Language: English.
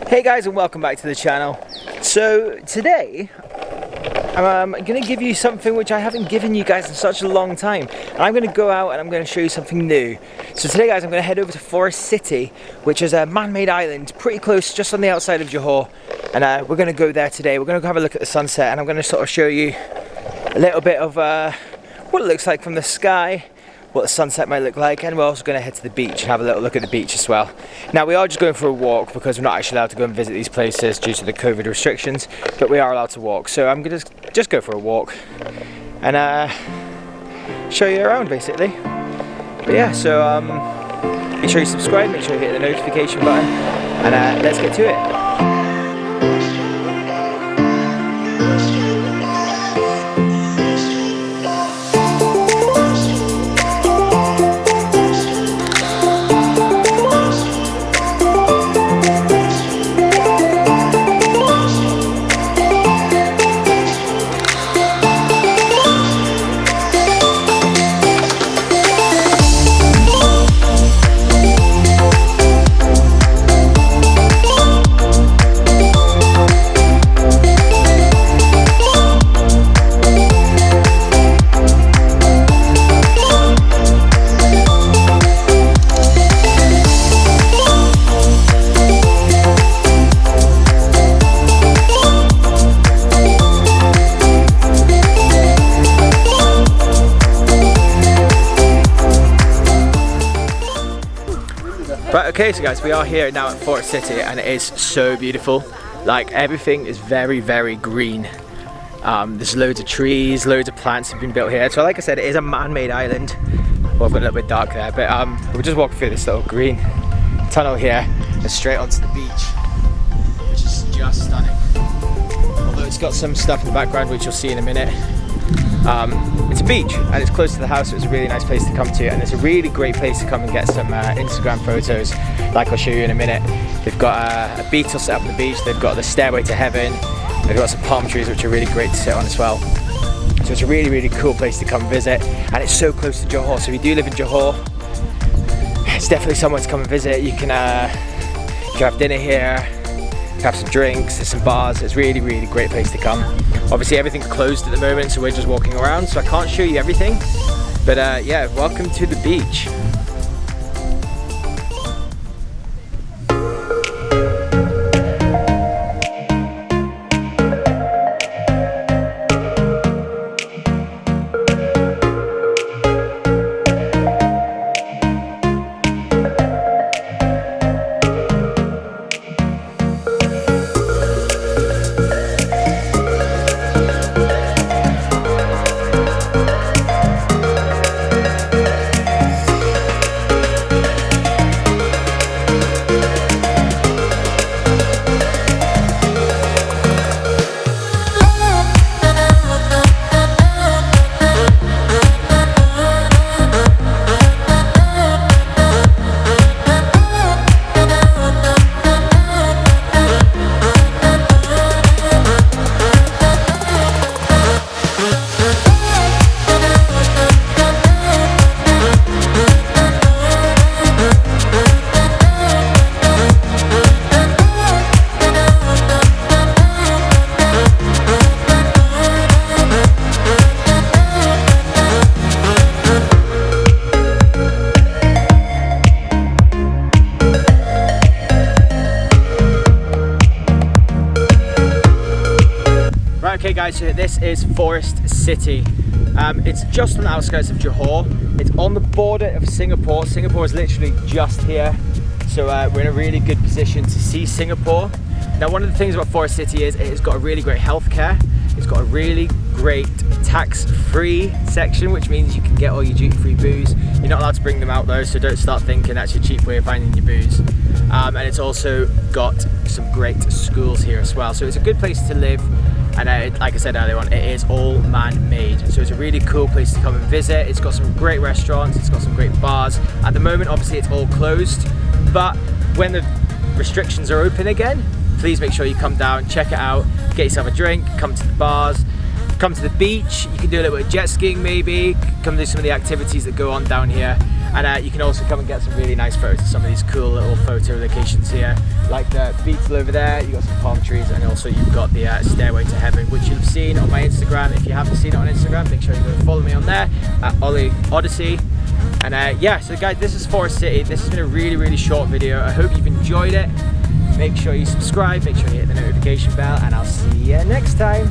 Hey guys, and welcome back to the channel. So today I'm going to give you something which I haven't given you guys in such a long time, and I'm going to go out and I'm going to show you something new. So today guys, I'm going to head over to Forest City, which is a man-made island pretty close, just on the outside of Johor, and we're going to go there today. We're going to go have a look at the sunset, and I'm going to sort of show you a little bit of what it looks like from the sky, what the sunset might look like, and we're also going to head to the beach and have a little look at the beach as well. Now we are just going for a walk because we're not actually allowed to go and visit these places due to the COVID restrictions, but we are allowed to walk, so I'm going to just go for a walk and show you around basically. But yeah, so make sure you subscribe, make sure you hit the notification button, and let's get to it. Right, okay, so guys, we are here now at Forest City, and it is so beautiful. Like, everything is very, very green. There's loads of trees, loads of plants have been built here. So like I said, it is a man-made island. Well, I've got a little bit dark there, but we're just walking through this little green tunnel here and straight onto the beach, which is just stunning. Although it's got some stuff in the background, which you'll see in a minute. It's a beach and it's close to the house, so it's a really nice place to come to, and it's a really great place to come and get some Instagram photos, like I'll show you in a minute. They've got a beetle set up on the beach, they've got the stairway to heaven, they've got some palm trees which are really great to sit on as well. So it's a really, really cool place to come visit, and it's so close to Johor, so if you do live in Johor, it's definitely somewhere to come and visit. You can have dinner here, have some drinks, there's some bars. It's really, really great place to come. Obviously everything's closed at the moment, so we're just walking around, so I can't show you everything, but yeah, welcome to the beach. Okay guys, so this is Forest City. It's just on the outskirts of Johor. It's on the border of Singapore. Singapore is literally just here. So we're in a really good position to see Singapore. Now, one of the things about Forest City is it has got a really great healthcare. It's got a really great tax-free section, which means you can get all your duty-free booze. You're not allowed to bring them out though, so don't start thinking that's your cheap way of finding your booze. And it's also got some great schools here as well. So it's a good place to live. And like I said earlier on, it is all man-made. So it's a really cool place to come and visit. It's got some great restaurants, it's got some great bars. At the moment, obviously it's all closed, but when the restrictions are open again, please make sure you come down, check it out, get yourself a drink, come to the bars, come to the beach. You can do a little bit of jet skiing maybe, come do some of the activities that go on down here. And you can also come and get some really nice photos of some of these cool little photo locations here, like the beetle over there. You've got some palm trees, and also you've got the Stairway to Heaven, which you'll have seen on my Instagram. If you haven't seen it on Instagram, make sure you go and follow me on there at Ollie Odyssey. And yeah, so guys, this is Forest City. This has been a really short video. I hope you've enjoyed it. Make sure you subscribe, make sure you hit the notification bell, and I'll see you next time.